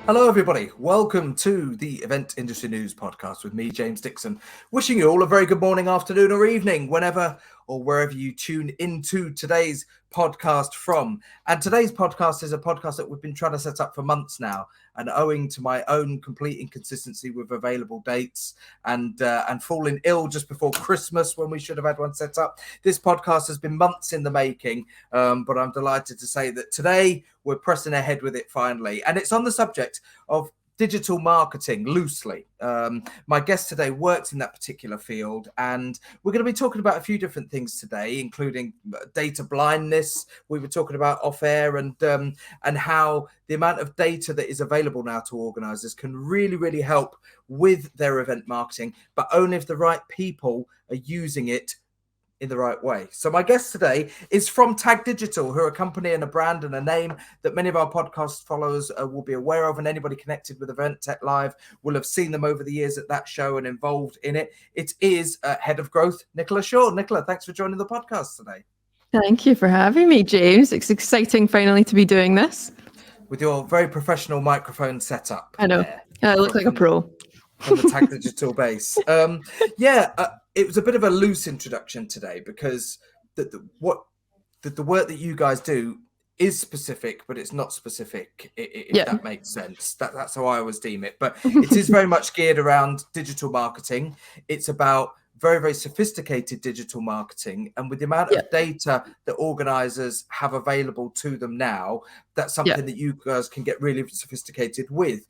Hello, everybody. Welcome to the Event Industry News Podcast with me, James Dickson. Wishing you all a very good morning, afternoon, or evening, whenever or wherever you tune into today's podcast from. And today's podcast is a podcast that we've been trying to set up for months now. And owing to my own complete inconsistency with available dates and falling ill just before Christmas when we should have had one set up, this podcast has been months in the making. But I'm delighted to say that today we're pressing ahead with it finally. And it's on the subject of digital marketing loosely. My guest today works in that particular field, and we're going to be talking about a few different things today, including data blindness. We were talking about off air, and how the amount of data that is available now to organisers can really help with their event marketing, but only if the right people are using it in the right way. So my guest today is from Tag Digital, who are a company and a brand and a name that many of our podcast followers will be aware of, and anybody connected with Event Tech Live will have seen them over the years at that show and involved in it. It is Head of Growth, Nicola Shaw. Nicola, thanks for joining the podcast today. Thank you for having me, James. It's exciting finally to be doing this. With your very professional microphone setup. I know. I look like a pro. From the Tag Digital base. It was a bit of a loose introduction today because the work that you guys do is specific, but it's not specific, if that makes sense. That's how I always deem it. But it is very much geared around digital marketing. It's about very sophisticated digital marketing, and with the amount of data that organisers have available to them now, that's something that you guys can get really sophisticated with.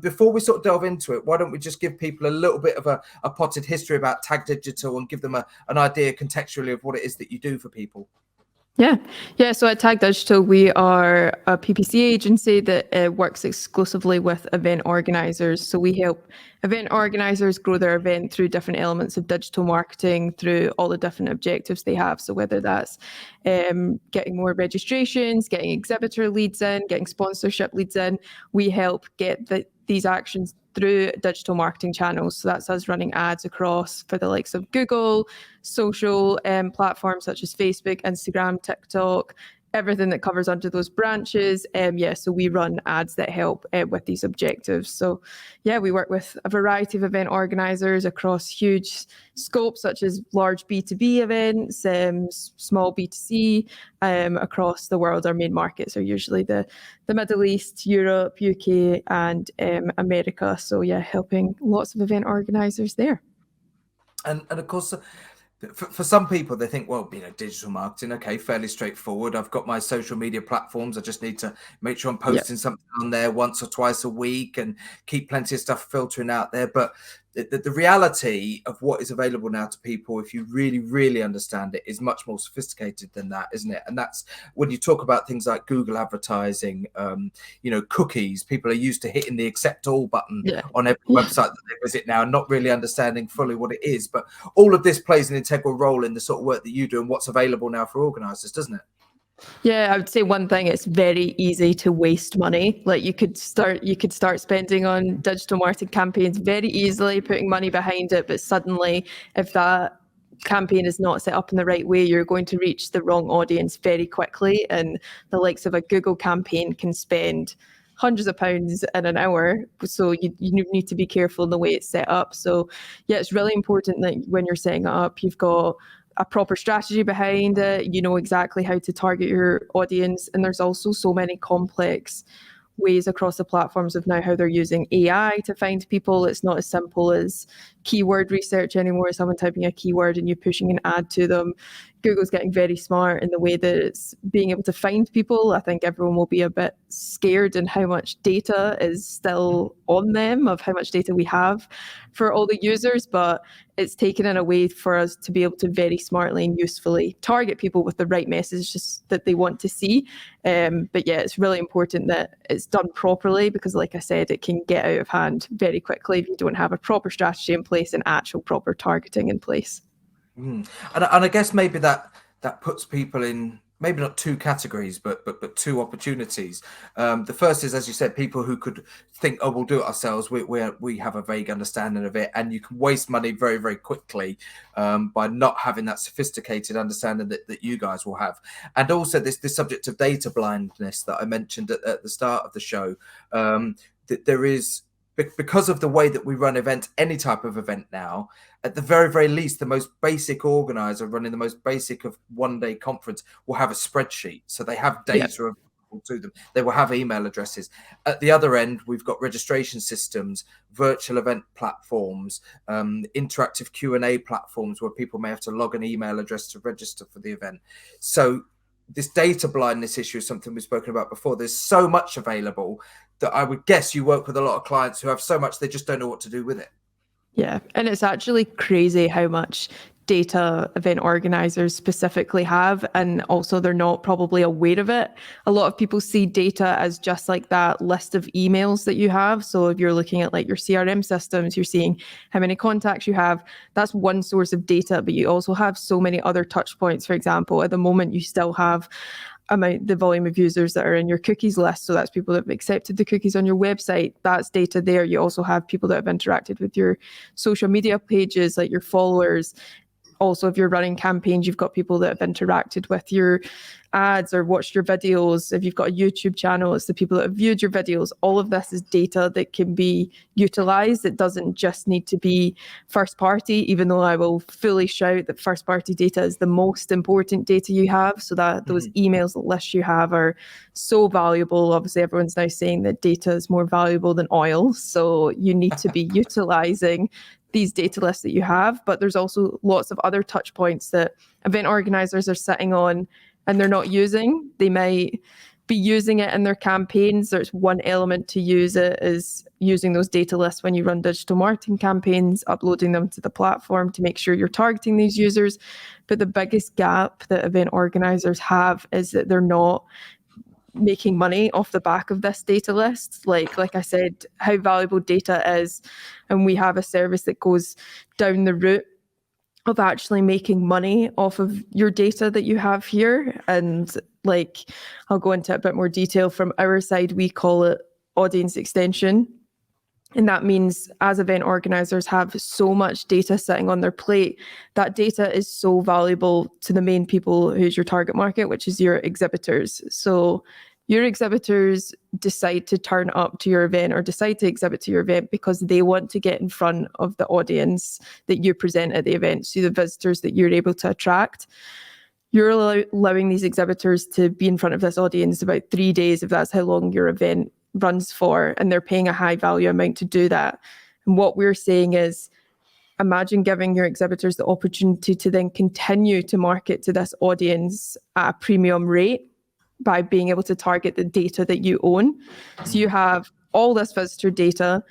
Before we sort of delve into it, why don't we just give people a little bit of a potted history about Tag Digital and give them an idea contextually of what it is that you do for people? Yeah. So at Tag Digital, we are a PPC agency that works exclusively with event organisers. So we help event organisers grow their event through different elements of digital marketing, through all the different objectives they have. So whether that's getting more registrations, getting exhibitor leads in, getting sponsorship leads in, we help get these actions through digital marketing channels. So that's us running ads across for the likes of Google, social platforms such as Facebook, Instagram, TikTok, everything that covers under those branches. So we run ads that help with these objectives. So we work with a variety of event organisers across huge scopes, such as large B2B events, small B2C, across the world. Our main markets are usually the Middle East, Europe, UK, and America. So helping lots of event organisers there. And of course, for some people, they think, well, digital marketing, okay, fairly straightforward. I've got my social media platforms. I just need to make sure I'm posting something on there once or twice a week and keep plenty of stuff filtering out there. But the reality of what is available now to people, if you really understand it, is much more sophisticated than that, isn't it? And that's when you talk about things like Google advertising, cookies. People are used to hitting the accept all button on every website that they visit now, and not really understanding fully what it is. But all of this plays an integral role in the sort of work that you do and what's available now for organisers, doesn't it? Yeah, I would say one thing, it's very easy to waste money. Like you could start spending on digital marketing campaigns very easily, putting money behind it, but suddenly if that campaign is not set up in the right way, you're going to reach the wrong audience very quickly. And the likes of a Google campaign can spend hundreds of pounds in an hour. So you need to be careful in the way it's set up. So it's really important that when you're setting it up, you've got a proper strategy behind it. You know exactly how to target your audience. And there's also so many complex ways across the platforms of now how they're using AI to find people. It's not as simple as keyword research anymore. Someone typing a keyword and you pushing an ad to them. Google's getting very smart in the way that it's being able to find people. I think everyone will be a bit scared in how much data is still on them, of how much data we have for all the users, but it's taken in a way for us to be able to very smartly and usefully target people with the right messages that they want to see. It's really important that it's done properly, because like I said, it can get out of hand very quickly if you don't have a proper strategy in place and actual proper targeting in place. And I guess maybe that puts people in maybe not two categories, but two opportunities. The first is, as you said, people who could think, oh, we'll do it ourselves. We have a vague understanding of it, and you can waste money very, very quickly by not having that sophisticated understanding that you guys will have. And also this subject of data blindness that I mentioned at the start of the show. that there is, because of the way that we run events, any type of event now, at the very, very least, the most basic organizer running the most basic of one-day conference will have a spreadsheet. So they have data available to them. They will have email addresses. At the other end, we've got registration systems, virtual event platforms, interactive Q&A platforms where people may have to log an email address to register for the event. So this data blindness issue is something we've spoken about before. There's so much available that I would guess you work with a lot of clients who have so much they just don't know what to do with it. Yeah, and it's actually crazy how much data event organizers specifically have, and also they're not probably aware of it. A lot of people see data as just like that list of emails that you have. So if you're looking at like your CRM systems, you're seeing how many contacts you have. That's one source of data, but you also have so many other touch points. For example, at the moment, you still have the volume of users that are in your cookies list. So that's people that have accepted the cookies on your website. That's data there. You also have people that have interacted with your social media pages, like your followers. Also, if you're running campaigns, you've got people that have interacted with your ads or watched your videos. If you've got a YouTube channel, it's the people that have viewed your videos. All of this is data that can be utilized. It doesn't just need to be first party, even though I will fully shout that first party data is the most important data you have. So that those emails, the lists you have are so valuable. Obviously, everyone's now saying that data is more valuable than oil. So you need to be utilizing these data lists that you have, but there's also lots of other touch points that event organizers are sitting on and they're not using. They might be using it in their campaigns. There's one element to use it is using those data lists when you run digital marketing campaigns, uploading them to the platform to make sure you're targeting these users. But the biggest gap that event organizers have is that they're not making money off the back of this data list. Like I said, how valuable data is, and we have a service that goes down the route of actually making money off of your data that you have here. And like, I'll go into a bit more detail from our side. We call it audience extension. And that means as event organizers have so much data sitting on their plate, that data is so valuable to the main people who's your target market, which is your exhibitors. So your exhibitors decide to turn up to your event or decide to exhibit to your event because they want to get in front of the audience that you present at the event, so the visitors that you're able to attract. You're allowing these exhibitors to be in front of this audience about 3 days, if that's how long your event runs for, and they're paying a high value amount to do that. And what we're saying is, imagine giving your exhibitors the opportunity to then continue to market to this audience at a premium rate by being able to target the data that you own. So you have all this visitor data.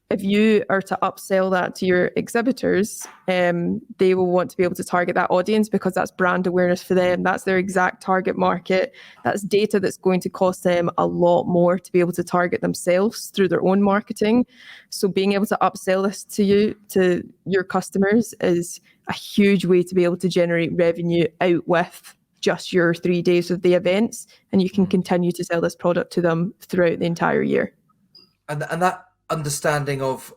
If you are to upsell that to your exhibitors, they will want to be able to target that audience because that's brand awareness for them. That's their exact target market. That's data that's going to cost them a lot more to be able to target themselves through their own marketing. So being able to upsell this to your customers is a huge way to be able to generate revenue out with just your 3 days of the events, and you can continue to sell this product to them throughout the entire year. And that understanding of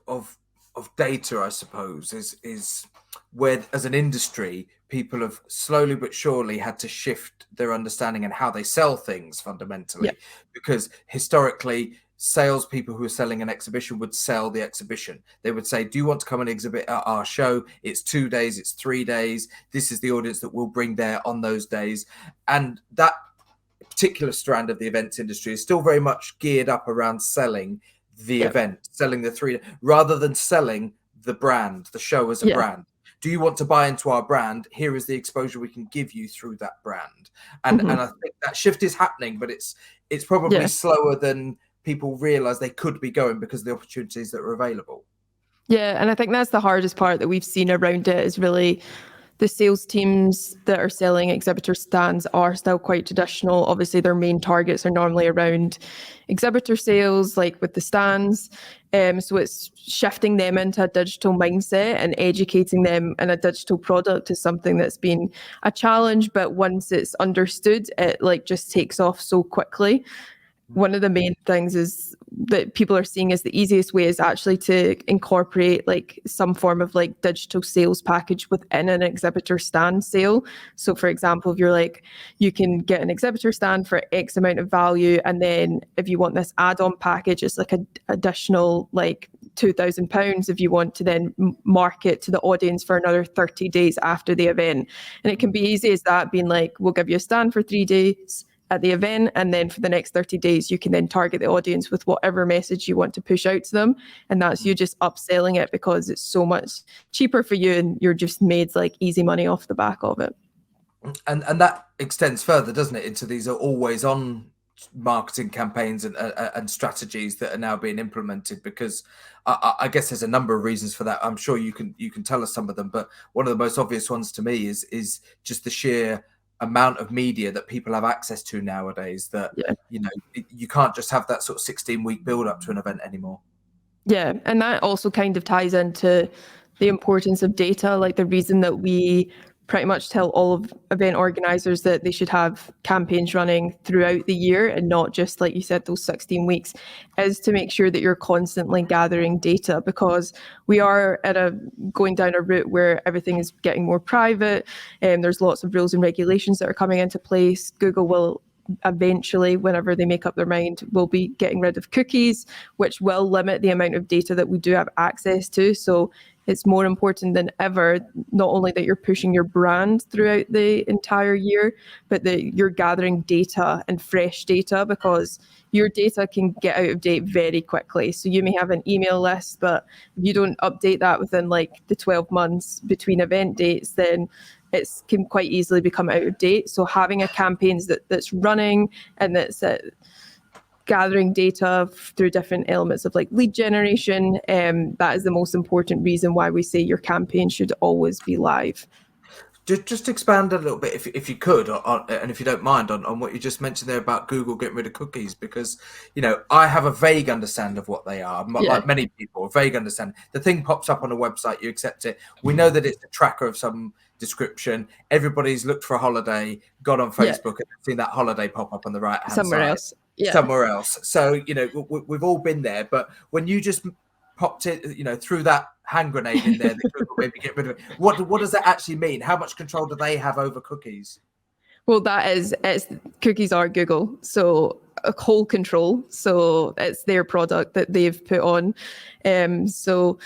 data, I suppose, is where, as an industry, people have slowly but surely had to shift their understanding and how they sell things fundamentally. Yeah. Because historically, salespeople who are selling an exhibition would sell the exhibition. They would say, do you want to come and exhibit at our show? It's 2 days, it's 3 days. This is the audience that we'll bring there on those days. And that particular strand of the events industry is still very much geared up around selling the event, selling the 3, rather than selling the brand, the show as a brand. Do you want to buy into our brand? Here is the exposure we can give you through that brand. And and I think that shift is happening, but it's probably slower than people realize they could be going because of the opportunities that are available. Yeah, and I think that's the hardest part that we've seen around it is really the sales teams that are selling exhibitor stands are still quite traditional. Obviously, their main targets are normally around exhibitor sales, like with the stands. So it's shifting them into a digital mindset and educating them in a digital product is something that's been a challenge. But once it's understood, it like just takes off so quickly. one of the main things is that people are seeing as the easiest way is actually to incorporate like some form of like digital sales package within an exhibitor stand sale. So for example, if you're like, you can get an exhibitor stand for X amount of value, and then if you want this add-on package, it's like an additional like £2,000 if you want to then market to the audience for another 30 days after the event. And it can be easy as that, being like, we'll give you a stand for 3 days at the event, and then for the next 30 days you can then target the audience with whatever message you want to push out to them, and that's you just upselling it because it's so much cheaper for you and you're just made like easy money off the back of it. And that extends further, doesn't it, into these always on marketing campaigns and strategies that are now being implemented, because I guess there's a number of reasons for that. I'm sure you can tell us some of them, but one of the most obvious ones to me is just the sheer amount of media that people have access to nowadays, that you can't just have that sort of 16-week build up to an event anymore. Yeah, and that also kind of ties into the importance of data. Like the reason that we pretty much tell all of event organizers that they should have campaigns running throughout the year and not just, like you said, those 16 weeks, is to make sure that you're constantly gathering data, because we are going down a route where everything is getting more private, and there's lots of rules and regulations that are coming into place. Google will eventually, whenever they make up their mind, will be getting rid of cookies, which will limit the amount of data that we do have access to. So it's more important than ever, not only that you're pushing your brand throughout the entire year, but that you're gathering data and fresh data, because your data can get out of date very quickly. So you may have an email list, but if you don't update that within like the 12 months between event dates, then it can quite easily become out of date. So having a campaign that's running and that's gathering data through different elements of like lead generation, that is the most important reason why we say your campaign should always be live. Just expand a little bit, if you could, and if you don't mind, on what you just mentioned there about Google getting rid of cookies, because I have a vague understanding of what they are. Like many people, a vague understanding. The thing pops up on a website, you accept it. We know that it's a tracker of some description. Everybody's looked for a holiday, got on Facebook, and seen that holiday pop up on the right hand side. Somewhere else. So we've all been there. But when you just popped it, threw that hand grenade in there, that Google maybe get rid of it. What does that actually mean? How much control do they have over cookies? Well, cookies are Google, so a whole control. So it's their product that they've put on. So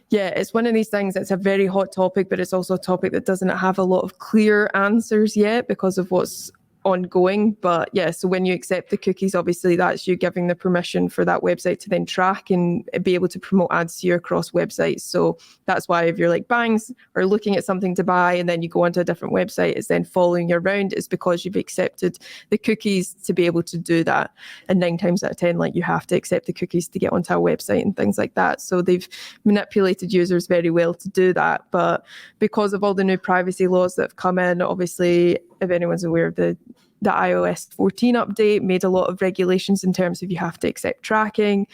yeah, it's one of these things that's a very hot topic, but it's also a topic that doesn't have a lot of clear answers yet because of what's ongoing. But yeah, so when you accept the cookies, obviously that's you giving the permission for that website to then track and be able to promote ads to you across websites. So that's why if you're like bangs or looking at something to buy and then you go onto a different website, it's then following you around, is because you've accepted the cookies to be able to do that. And 9 times out of 10, like, you have to accept the cookies to get onto a website and things like that. So they've manipulated users very well to do that. But because of all the new privacy laws that have come in, obviously, if anyone's aware of the iOS 14 update, made a lot of regulations in terms of you have to accept tracking.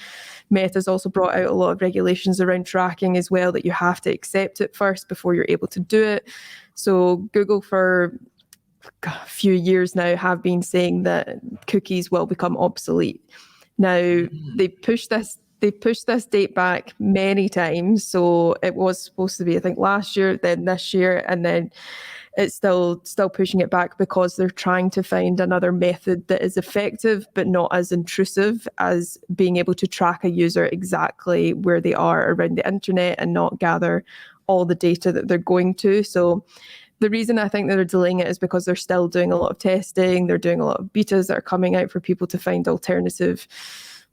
Meta's also brought out a lot of regulations around tracking as well, that you have to accept it first before you're able to do it. So Google for a few years now have been saying that cookies will become obsolete. Now, they pushed this date back many times. So it was supposed to be, I think, last year, then this year, and then it's still pushing it back because they're trying to find another method that is effective but not as intrusive as being able to track a user exactly where they are around the internet and not gather all the data that they're going to. So the reason I think that they're delaying it is because they're still doing a lot of testing. They're doing a lot of betas that are coming out for people to find alternative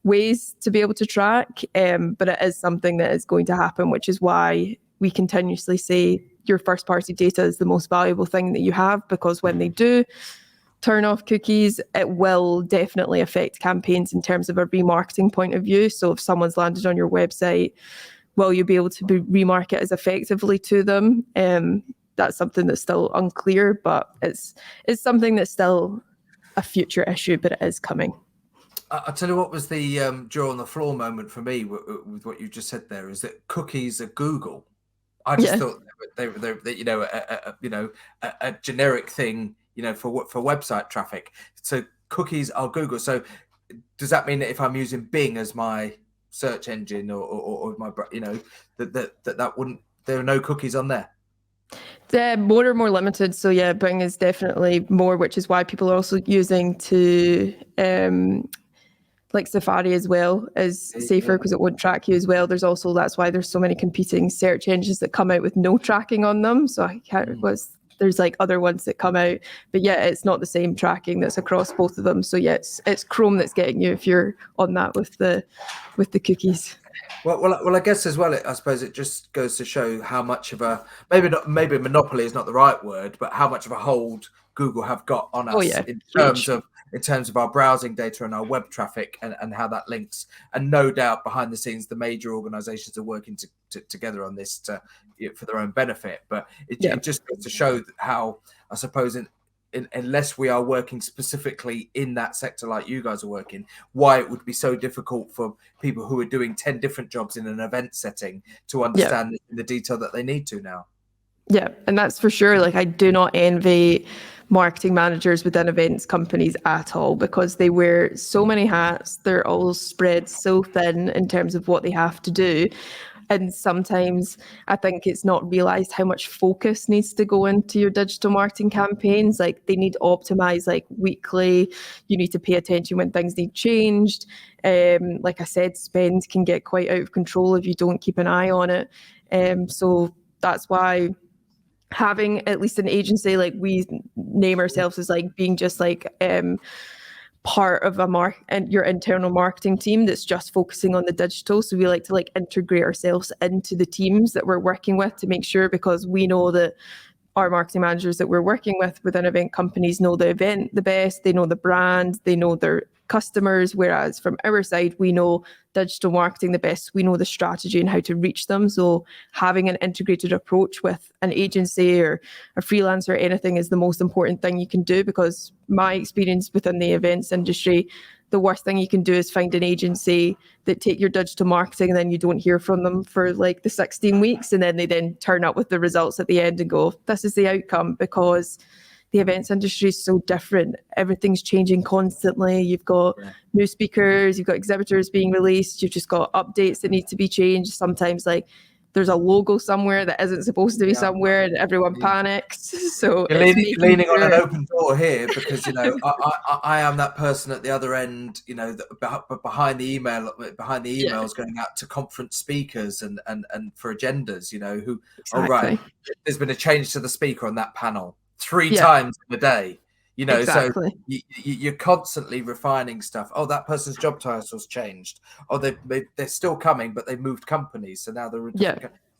ways to be able to track. But it is something that is going to happen, which is why we continuously say your first party data is the most valuable thing that you have, because when they do turn off cookies, it will definitely affect campaigns in terms of a remarketing point of view. So if someone's landed on your website, will you be able to remarket as effectively to them? That's something that's still unclear, but it's something that's still a future issue, but it is coming. I'll tell you what was the jaw on the floor moment for me with what you just said there, is that cookies are Google. I just thought they were a generic thing, for website traffic. So cookies are Google. So does that mean that if I'm using Bing as my search engine or my, that wouldn't, there are no cookies on there? The more limited. So yeah, Bing is definitely more, which is why people are also using to like Safari as well is safer because it won't track you as well. That's why there's so many competing search engines that come out with no tracking on them. So there's like other ones that come out, but yeah, it's not the same tracking that's across both of them. So yeah, it's Chrome that's getting you if you're on that with the cookies. Well, I guess as well, I suppose it just goes to show how much of a, maybe monopoly is not the right word, but how much of a hold Google have got on us in terms of our browsing data and our web traffic and how that links. And no doubt behind the scenes, the major organizations are working together on this for their own benefit. But it just goes to show how, I suppose, unless we are working specifically in that sector like you guys are working, why it would be so difficult for people who are doing 10 different jobs in an event setting to understand the detail that they need to now. Yeah, and that's for sure. Like, I do not envy marketing managers within events companies at all, because they wear so many hats. They're all spread so thin in terms of what they have to do. And sometimes I think it's not realized how much focus needs to go into your digital marketing campaigns. Like, they need to optimize like weekly. You need to pay attention when things need changed. Like I said, spend can get quite out of control if you don't keep an eye on it. So that's why having at least an agency, like we name ourselves as like being just like part of your internal marketing team that's just focusing on the digital. So we like to like integrate ourselves into the teams that we're working with to make sure, because we know that our marketing managers that we're working with within event companies know the event the best, they know the brand, they know their customers, whereas from our side, we know digital marketing the best, we know the strategy and how to reach them. So having an integrated approach with an agency or a freelancer or anything is the most important thing you can do, because my experience within the events industry, the worst thing you can do is find an agency that take your digital marketing and then you don't hear from them for like the 16 weeks. And then they then turn up with the results at the end and go, this is the outcome, because the events industry is so different. Everything's changing constantly. You've got new speakers, you've got exhibitors being released, you've just got updates that need to be changed. Sometimes like there's a logo somewhere that isn't supposed to be somewhere and everyone panics. So you're leaning on an open door here, because I am that person at the other end, behind the emails going out to conference speakers and for agendas, who right, there's been a change to the speaker on that panel 3 times in a day. So you're constantly refining stuff. Oh, that person's job title's changed. Oh, they're still coming, but they've moved companies. So now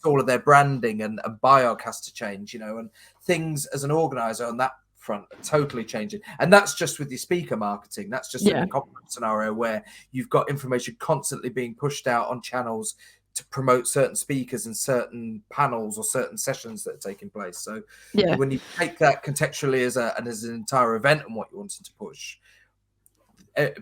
all of their branding and biog has to change, and things as an organizer on that front are totally changing. And that's just with your speaker marketing. That's just in the conference scenario where you've got information constantly being pushed out on channels to promote certain speakers and certain panels or certain sessions that are taking place. So when you take that contextually as an entire event and what you're wanting to push,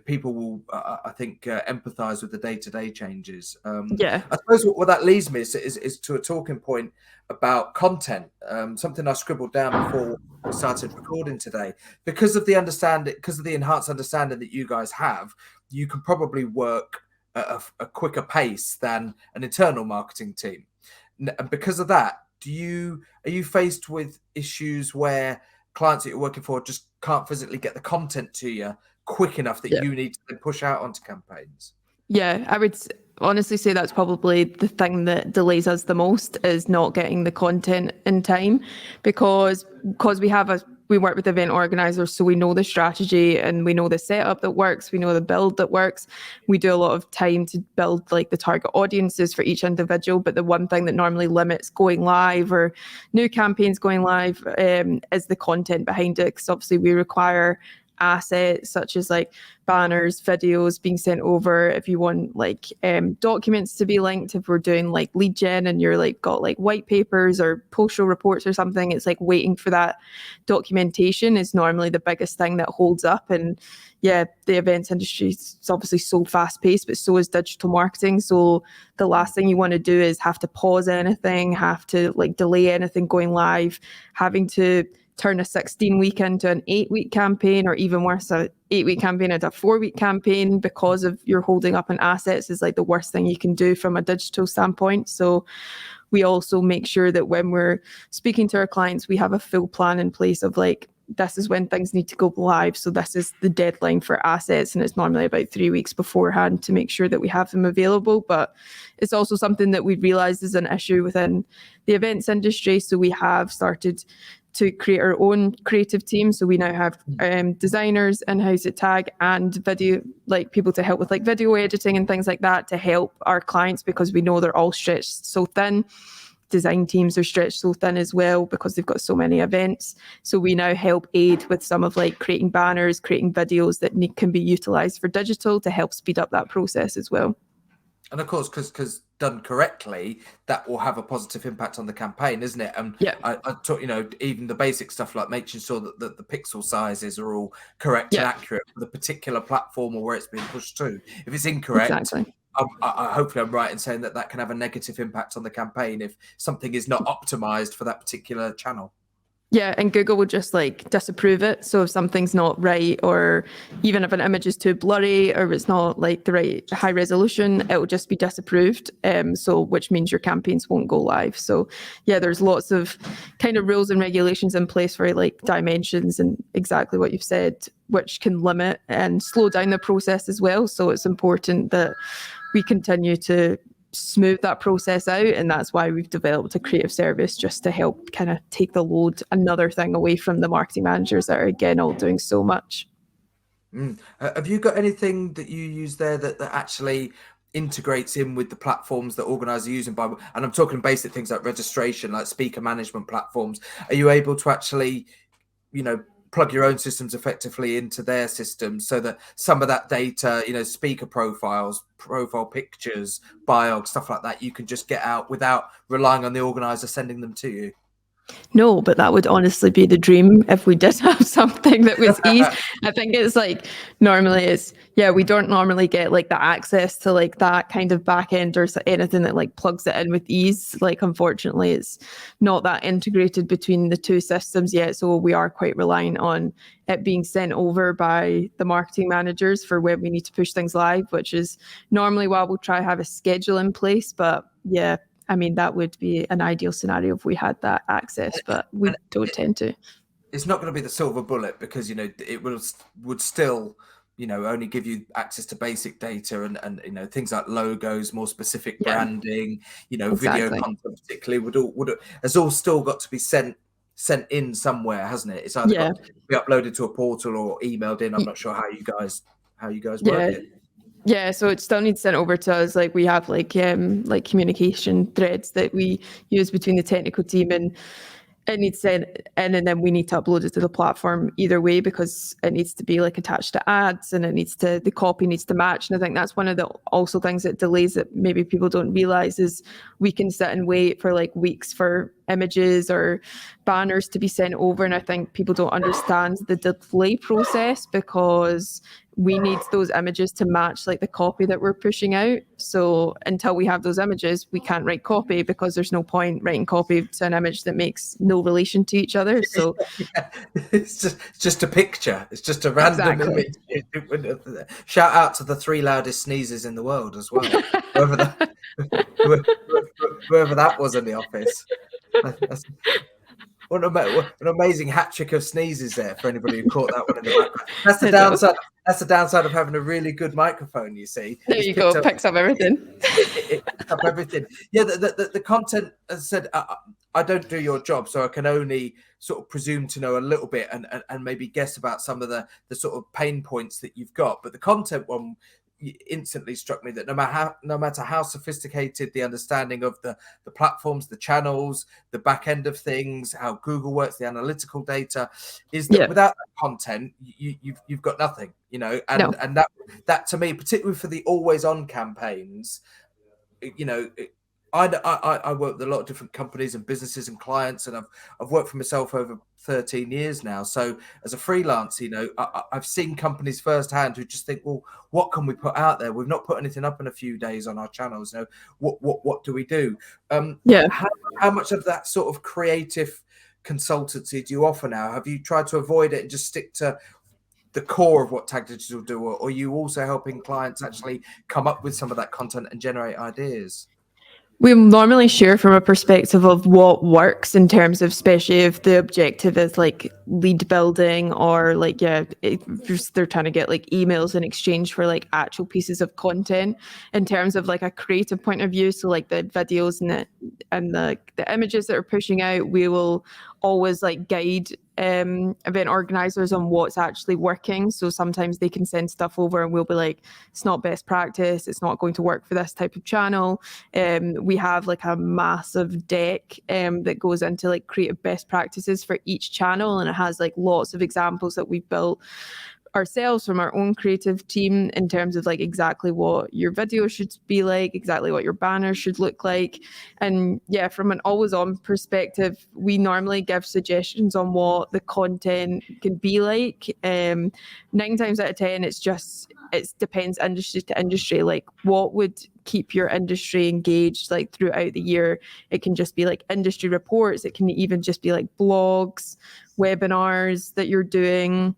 people will, I think, empathize with the day-to-day changes. I suppose what that leads me is to a talking point about content, something I scribbled down before we started recording today. Because of the enhanced understanding that you guys have, you can probably work a quicker pace than an internal marketing team. And because of that, are you faced with issues where clients that you're working for just can't physically get the content to you quick enough that you need to then push out onto campaigns? Yeah, I would honestly say that's probably the thing that delays us the most, is not getting the content in time, because we work with event organisers, so we know the strategy and we know the setup that works, we know the build that works. We do a lot of time to build like the target audiences for each individual, but the one thing that normally limits going live or new campaigns going live is the content behind it, because obviously we require assets such as like banners, videos being sent over. If you want like documents to be linked, if we're doing like lead gen and you're like got like white papers or post-show reports or something, it's like waiting for that documentation is normally the biggest thing that holds up. And the events industry is obviously so fast paced, but so is digital marketing. So the last thing you want to do is have to pause anything, have to like delay anything going live, having to turn a 16-week into an 8-week campaign, or even worse, a 8-week campaign into a 4-week campaign, because of you're holding up on assets, is like the worst thing you can do from a digital standpoint. So we also make sure that when we're speaking to our clients, we have a full plan in place of like, this is when things need to go live. So this is the deadline for assets. And it's normally about 3 weeks beforehand to make sure that we have them available. But it's also something that we've realized is an issue within the events industry. So we have started to create our own creative team. So we now have designers in-house at Tag, and video, like people to help with like video editing and things like that, to help our clients, because we know they're all stretched so thin. Design teams are stretched so thin as well because they've got so many events. So we now help aid with some of like creating banners, creating videos that can be utilized for digital to help speed up that process as well. And of course, because done correctly, that will have a positive impact on the campaign, isn't it? And I taught, even the basic stuff like making sure that the pixel sizes are all correct and accurate for the particular platform or where it's being pushed to. If it's incorrect, exactly. Hopefully I'm right in saying that can have a negative impact on the campaign if something is not optimized for that particular channel. Yeah, and Google will just like disapprove it. So if something's not right, or even if an image is too blurry, or if it's not like the right high resolution, it will just be disapproved. So which means your campaigns won't go live. So yeah, there's lots of kind of rules and regulations in place for like dimensions and exactly what you've said, which can limit and slow down the process as well. So it's important that we continue to smooth that process out, and that's why we've developed a creative service, just to help kind of take the load, another thing away from the marketing managers that are again all doing so much. Have you got anything that you use there that actually integrates in with the platforms that organisers are using? And I'm talking basic things like registration, like speaker management platforms. Are you able to actually plug your own systems effectively into their systems, so that some of that data, speaker profiles, profile pictures, bios, stuff like that, you can just get out without relying on the organizer sending them to you? No, but that would honestly be the dream if we did have something that was easy. I think it's like, normally it's, we don't normally get like the access to like that kind of back end or anything that like plugs it in with ease. Like, unfortunately, it's not that integrated between the two systems yet. So we are quite reliant on it being sent over by the marketing managers for when we need to push things live, which is normally why we'll try to have a schedule in place. But yeah, I mean, that would be an ideal scenario if we had that access, but we don't tend to. It's not going to be the silver bullet, because, it would still, only give you access to basic data and things like logos, more specific branding, video content particularly has all still got to be sent in somewhere, hasn't it? It's either got to be uploaded to a portal or emailed in. I'm not sure how you guys work it. Yeah, so it still needs sent over to us. Like, we have like communication threads that we use between the technical team, and it needs sent in, and then we need to upload it to the platform either way, because it needs to be like attached to ads, and the copy needs to match. And I think that's one of the also things that delays it, maybe people don't realize, is we can sit and wait for like weeks for images or banners to be sent over. And I think people don't understand the delay process, because we need those images to match like the copy that we're pushing out. So until we have those images, we can't write copy, because there's no point writing copy to an image that makes no relation to each other. So it's just a picture. It's just a random image. Shout out to the 3 loudest sneezes in the world as well. whoever that was in the office. What an amazing hat trick of sneezes there for anybody who caught that one in the background. That's the downside. That's the downside of having a really good microphone, you see. There you go, picks up everything. It picks up everything. Yeah, the content, as I said, I don't do your job, so I can only sort of presume to know a little bit and maybe guess about some of the sort of pain points that you've got. But the content one instantly struck me, that no matter how sophisticated the understanding of the platforms, the channels, the back end of things, how Google works, the analytical data, is that without that content, you've got nothing, and that to me, particularly for the always on campaigns, I work with a lot of different companies and businesses and clients, and I've worked for myself over 13 years now. So as a freelance, I've seen companies firsthand who just think, well, what can we put out there? We've not put anything up in a few days on our channels. What do we do? How much of that sort of creative consultancy do you offer now? Have you tried to avoid it and just stick to the core of what Tag Digital do, or are you also helping clients actually come up with some of that content and generate ideas? We normally share from a perspective of what works in terms of, especially if the objective is like lead building or like, they're trying to get like emails in exchange for like actual pieces of content in terms of like a creative point of view. So like the videos and the images that are pushing out, we will always like guide event organizers on what's actually working. So sometimes they can send stuff over and we'll be like, it's not best practice, it's not going to work for this type of channel. We have like a massive deck that goes into like creative best practices for each channel, and it has like lots of examples that we've built ourselves from our own creative team in terms of like exactly what your video should be like, exactly what your banner should look like. And yeah, from an always on perspective, we normally give suggestions on what the content can be like. 9 times out of 10, it depends industry to industry, like what would keep your industry engaged like throughout the year. It can just be like industry reports, it can even just be like blogs, webinars that you're doing,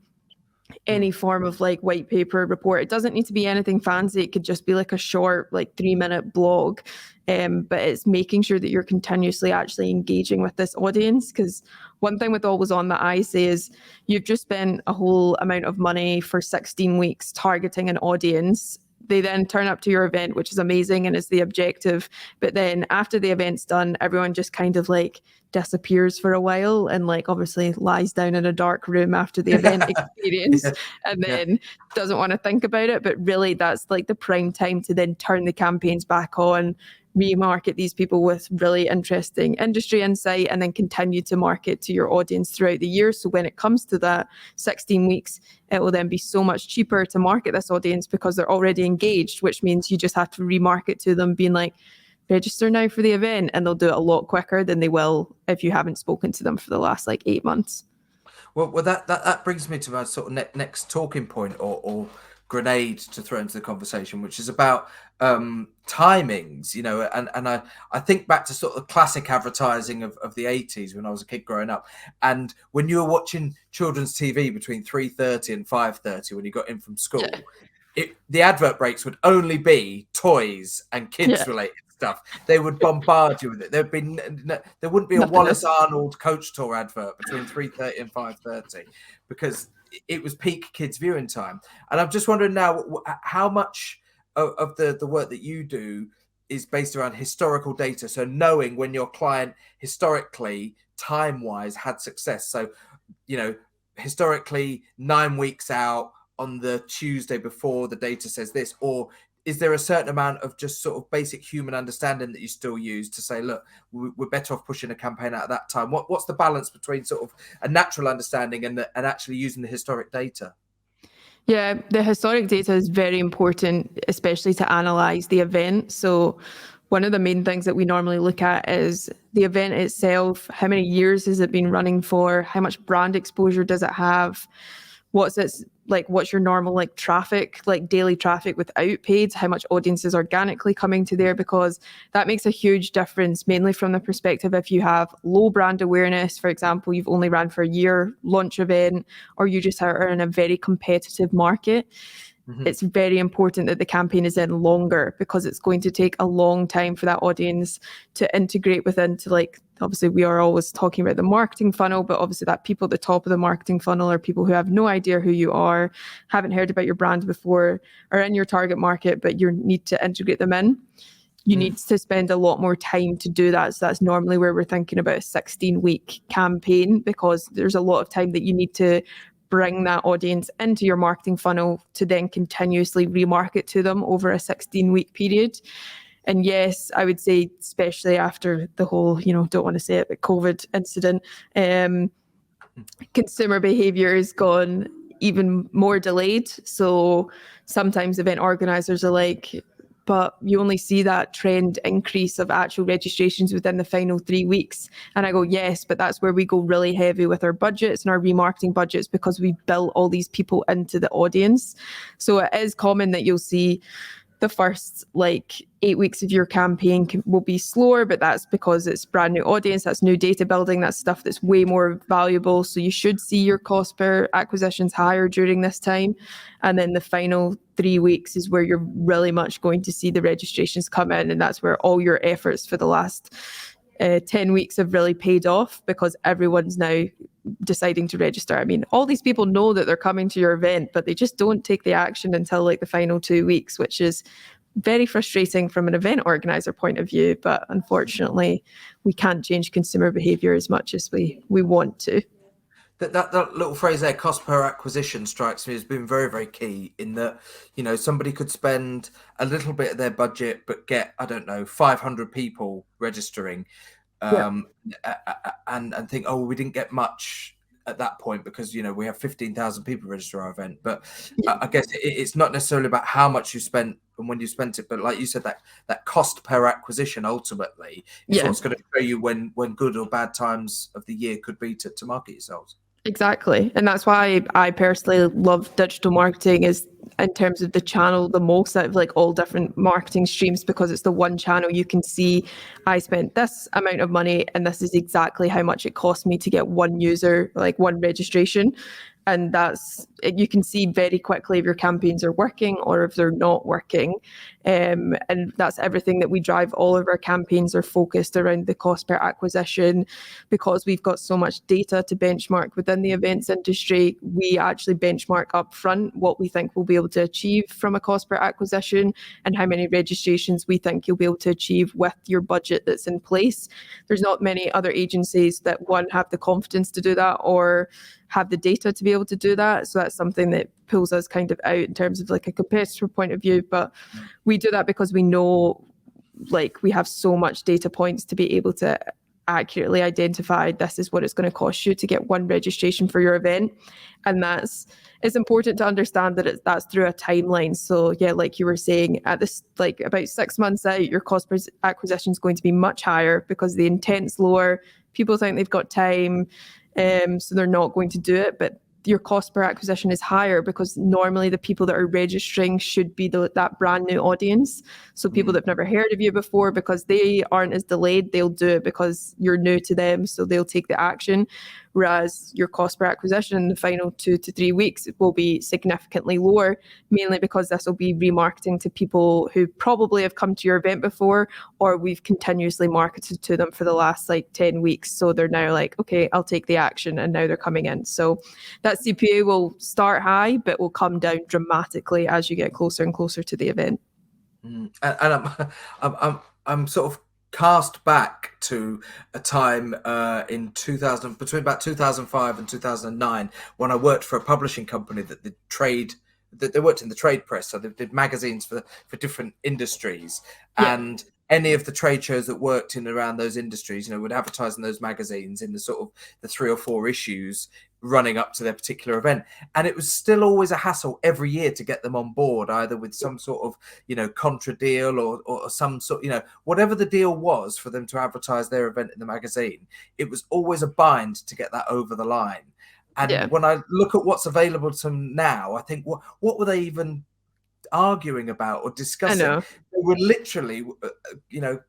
any form of like white paper report. It doesn't need to be anything fancy. It could just be like a short, like 3-minute blog. But it's making sure that you're continuously actually engaging with this audience. Because one thing with Always On that I say is you've just spent a whole amount of money for 16 weeks targeting an audience. They then turn up to your event, which is amazing and is the objective. But then after the event's done, everyone just kind of like disappears for a while and like obviously lies down in a dark room after the event experience and then doesn't want to think about it. But really that's like the prime time to then turn the campaigns back on, remarket these people with really interesting industry insight, and then continue to market to your audience throughout the year. So when it comes to that 16 weeks, it will then be so much cheaper to market this audience because they're already engaged, which means you just have to remarket to them being like, register now for the event, and they'll do it a lot quicker than they will if you haven't spoken to them for the last like 8 months. Well, that brings me to my sort of next talking point or grenade to throw into the conversation, which is about timings, you know, and I think back to sort of the classic advertising of the 80s when I was a kid growing up, and when you were watching children's TV between 3:30 and 5:30 when you got in from school, the advert breaks would only be toys and kids related stuff. They would bombard you with it. There wouldn't be a Wallace Arnold coach tour advert between 3:30 and 5:30 because it was peak kids viewing time. And I'm just wondering now how much of the work that you do is based around historical data. So knowing when your client historically time-wise had success. So, you know, historically 9 weeks out on the Tuesday before the data says this, or is there a certain amount of just sort of basic human understanding that you still use to say, look, we're better off pushing a campaign out at that time? What's the balance between sort of a natural understanding and actually using the historic data? Yeah, the historic data is very important, especially to analyze the event. So one of the main things that we normally look at is the event itself. How many years has it been running for? How much brand exposure does it have? What's your normal like traffic, like daily traffic without paid? How much audience is organically coming to there? Because that makes a huge difference, mainly from the perspective if you have low brand awareness, for example, you've only ran for a year launch event, or you just are in a very competitive market. It's very important that the campaign is in longer, because it's going to take a long time for that audience to integrate within, to like, obviously we are always talking about the marketing funnel, but obviously that people at the top of the marketing funnel are people who have no idea who you are, haven't heard about your brand before, are in your target market, but you need to integrate them in. You need to spend a lot more time to do that. So that's normally where we're thinking about a 16-week campaign, because there's a lot of time that you need to bring that audience into your marketing funnel to then continuously remarket to them over a 16-week period. And yes, I would say, especially after the whole, don't want to say it, but COVID incident, consumer behavior has gone even more delayed. So sometimes event organizers are like, but you only see that trend increase of actual registrations within the final 3 weeks. And I go, yes, but that's where we go really heavy with our budgets and our remarketing budgets, because we built all these people into the audience. So it is common that you'll see the first like 8 weeks of your campaign will be slower, but that's because it's brand new audience, that's new data building, that's stuff that's way more valuable. So you should see your cost per acquisitions higher during this time. And then the final 3 weeks is where you're really much going to see the registrations come in. And that's where all your efforts for the last 10 weeks have really paid off, because everyone's now deciding to register. I mean, all these people know that they're coming to your event, but they just don't take the action until like the final 2 weeks, which is very frustrating from an event organizer point of view. But unfortunately, we can't change consumer behavior as much as we want to. That little phrase there, cost per acquisition, strikes me as being very, very key, in that, you know, somebody could spend a little bit of their budget but get, I don't know, 500 people registering, and think, oh, we didn't get much at that point because, you know, we have 15,000 people register our event. But I guess it's not necessarily about how much you spent and when you spent it, but like you said, that cost per acquisition ultimately is what's going to show you when good or bad times of the year could be to market yourselves. Exactly. And that's why I personally love digital marketing, is in terms of the channel the most out of like all different marketing streams, because it's the one channel you can see, I spent this amount of money and this is exactly how much it cost me to get one user, like one registration. And you can see very quickly if your campaigns are working or if they're not working. And that's everything that we drive. All of our campaigns are focused around the cost per acquisition, because we've got so much data to benchmark within the events industry. We actually benchmark up front what we think we'll be able to achieve from a cost per acquisition and how many registrations we think you'll be able to achieve with your budget that's in place. There's not many other agencies that, one, have the confidence to do that or have the data to be able to do that. So that's something that pulls us kind of out in terms of like a competitor point of view. But we do that because we know, like, we have so much data points to be able to accurately identify this is what it's going to cost you to get one registration for your event. And it's important to understand that that's through a timeline. So yeah, like you were saying, at this, like about 6 months out, your cost per acquisition is going to be much higher because the intent's lower. People think they've got time, so they're not going to do it. But your cost per acquisition is higher because normally the people that are registering should be that brand new audience. So people that have never heard of you before, because they aren't as delayed, they'll do it because you're new to them, so they'll take the action. Whereas your cost per acquisition in the final 2 to 3 weeks will be significantly lower, mainly because this will be remarketing to people who probably have come to your event before, or we've continuously marketed to them for the last like 10 weeks. So they're now like, okay, I'll take the action, and now they're coming in. So that CPA will start high, but will come down dramatically as you get closer and closer to the event. And I'm sort of cast back to a time in 2000, between about 2005 and 2009, when I worked for a publishing company that they worked in the trade press, so they did magazines for different industries. And any of the trade shows that worked in around those industries, you know, would advertise in those magazines in the sort of the 3 or 4 issues running up to their particular event. And it was still always a hassle every year to get them on board, either with some sort of, you know, contra deal or some sort, you know, whatever the deal was for them to advertise their event in the magazine. It was always a bind to get that over the line. And when I look at what's available to them now, I think, what were they even arguing about or discussing? They were literally,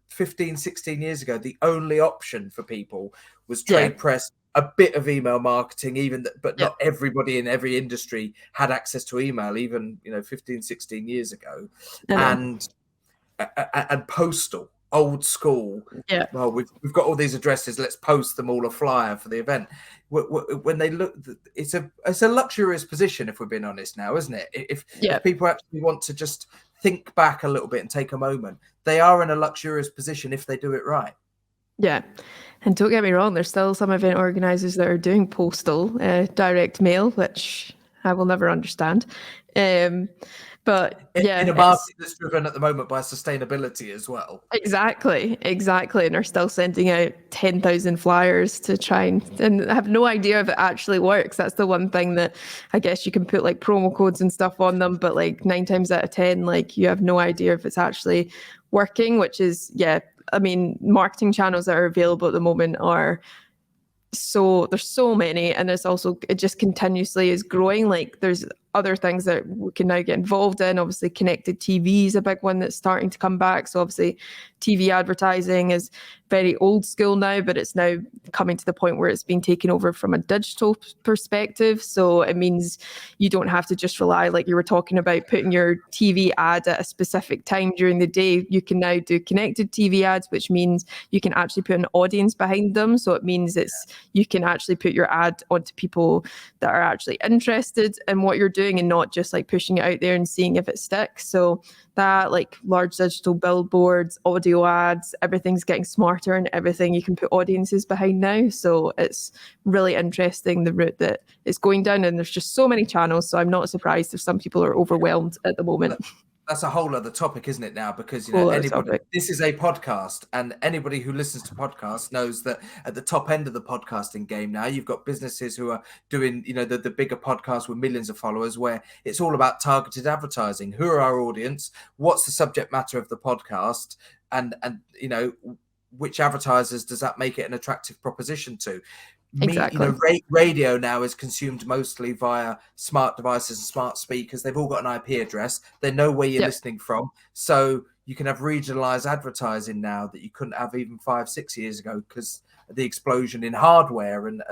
15, 16 years ago, the only option for people was trade press, a bit of email marketing, but not everybody in every industry had access to email, even 15, 16 years ago. And postal, old school. Well, we've got all these addresses, let's post them all a flyer for the event. When they look, it's a luxurious position, if we're being honest now, isn't it? If people actually want to just think back a little bit and take a moment, they are in a luxurious position if they do it right. Yeah. And don't get me wrong, there's still some event organisers that are doing postal, direct mail, which I will never understand. But in a market that's driven at the moment by sustainability as well. Exactly. And are still sending out 10,000 flyers to try and have no idea if it actually works. That's the one thing that I guess you can put like promo codes and stuff on them, but like 9 times out of 10, like you have no idea if it's actually working, which is, I mean, marketing channels that are available at the moment there's so many, and it just continuously is growing. Like there's other things that we can now get involved in. Obviously, connected TV is a big one that's starting to come back. So obviously, TV advertising is very old school now, but it's now coming to the point where it's being taken over from a digital perspective. So it means you don't have to just rely, like you were talking about, putting your TV ad at a specific time during the day. You can now do connected TV ads, which means you can actually put an audience behind them. So it means you can actually put your ad onto people that are actually interested in what you're doing and not just like pushing it out there and seeing if it sticks. So that, like large digital billboards, audio ads, everything's getting smarter and everything you can put audiences behind now. So it's really interesting the route that it's going down, and there's just so many channels. So I'm not surprised if some people are overwhelmed at the moment. That's a whole other topic, isn't it, now? Because, this is a podcast, and anybody who listens to podcasts knows that at the top end of the podcasting game now, you've got businesses who are doing, the bigger podcasts with millions of followers, where it's all about targeted advertising. Who are our audience? What's the subject matter of the podcast? And which advertisers does that make it an attractive proposition to? Exactly. Radio now is consumed mostly via smart devices and smart speakers. They've all got an IP address. They know where you're listening from. So you can have regionalized advertising now that you couldn't have even 5-6 years ago because of the explosion in hardware and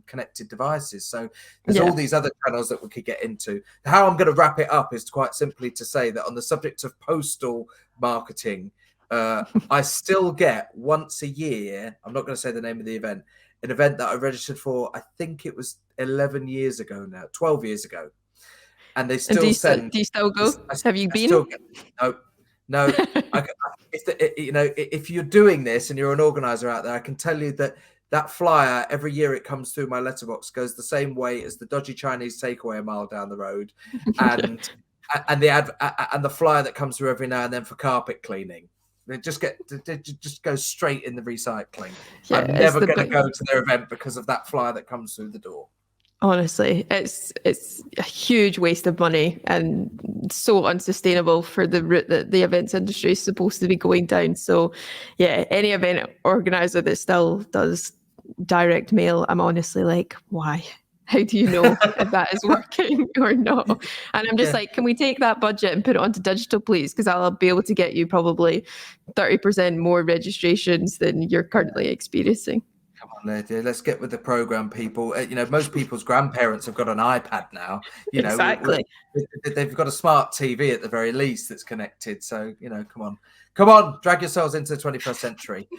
connected devices. So there's all these other channels that we could get into. How I'm going to wrap it up is quite simply to say that on the subject of postal marketing, I still get once a year, I'm not going to say the name of the event, an event that I registered for, I think it was 11 years ago now, 12 years ago. And they still send... Do you still go? Have you been? No. If you're doing this and you're an organizer out there, I can tell you that flyer, every year it comes through my letterbox, goes the same way as the dodgy Chinese takeaway a mile down the road. And the flyer that comes through every now and then for carpet cleaning. They just go straight in the recycling. I'm never going to go to their event because of that flyer that comes through the door. Honestly, it's a huge waste of money and so unsustainable for the route that the events industry is supposed to be going down. So, any event organizer that still does direct mail, I'm honestly like, why? How do you know if that is working or not? And I'm just like, can we take that budget and put it onto digital, please? Because I'll be able to get you probably 30% more registrations than you're currently experiencing. Come on, let's get with the program, people. Most people's grandparents have got an iPad now. Exactly. They've got a smart TV at the very least that's connected. So, come on, drag yourselves into the 21st century.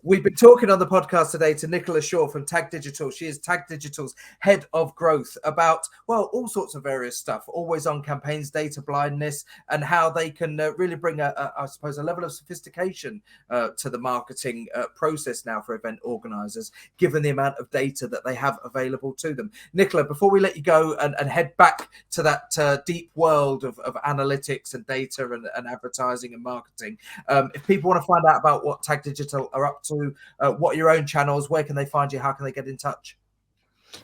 We've been talking on the podcast today to Nicola Shaw from Tag Digital. She is Tag Digital's head of growth about, all sorts of various stuff, always on campaigns, data blindness, and how they can really bring a level of sophistication to the marketing process now for event organizers, given the amount of data that they have available to them. Nicola, before we let you go and head back to that deep world of analytics and data and advertising and marketing, if people want to find out about what Tag Digital are up to, what are your own channels, where can they find you? How can they get in touch?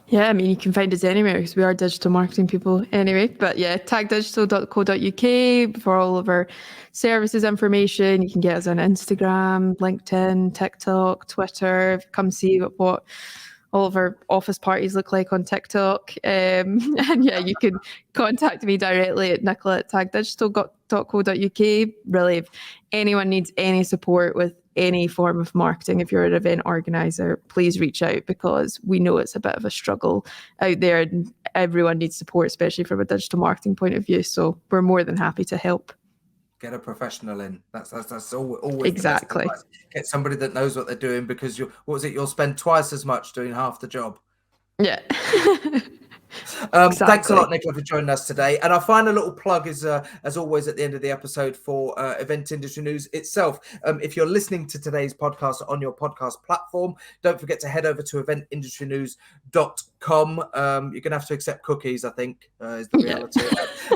Yeah, I mean, you can find us anywhere because we are digital marketing people anyway. But tagdigital.co.uk for all of our services information. You can get us on Instagram, LinkedIn, TikTok, Twitter. Come see what all of our office parties look like on TikTok. And you can contact me directly at nicola@tagdigital.co.uk. Really, if anyone needs any support with any form of marketing, if you're an event organizer, please reach out, because we know it's a bit of a struggle out there and everyone needs support, especially from a digital marketing point of view. So we're more than happy to help. Get a professional in. That's always exactly. The best advice. Get somebody that knows what they're doing, because you'll spend twice as much doing half the job. Yeah. Exactly. Thanks a lot, Nicola, for joining us today. And our final little plug is, as always, at the end of the episode for Event Industry News itself. If you're listening to today's podcast on your podcast platform, don't forget to head over to eventindustrynews.com. You're going to have to accept cookies, I think, is the reality.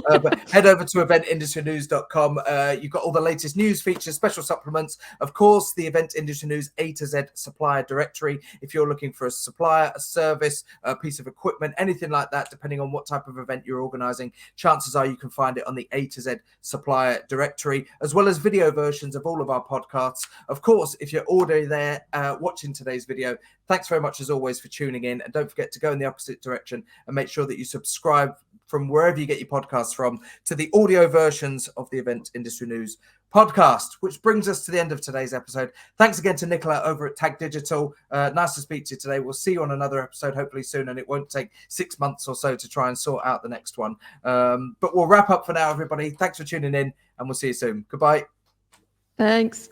But head over to eventindustrynews.com. You've got all the latest news, features, special supplements. Of course, the Event Industry News A to Z supplier directory. If you're looking for a supplier, a service, a piece of equipment, anything like that, depending on what type of event you're organizing, chances are you can find it on the A to Z supplier directory, as well as video versions of all of our podcasts. Of course, if you're already there watching today's video, thanks very much as always for tuning in. And don't forget to go in the opposite direction and make sure that you subscribe from wherever you get your podcasts from to the audio versions of the Event Industry News podcast, which brings us to the end of today's episode. Thanks again to Nicola over at Tag Digital. Nice to speak to you today. We'll see you on another episode hopefully soon, and it won't take 6 months or so to try and sort out the next one. But we'll wrap up for now, everybody. Thanks for tuning in, and we'll see you soon. Goodbye. Thanks.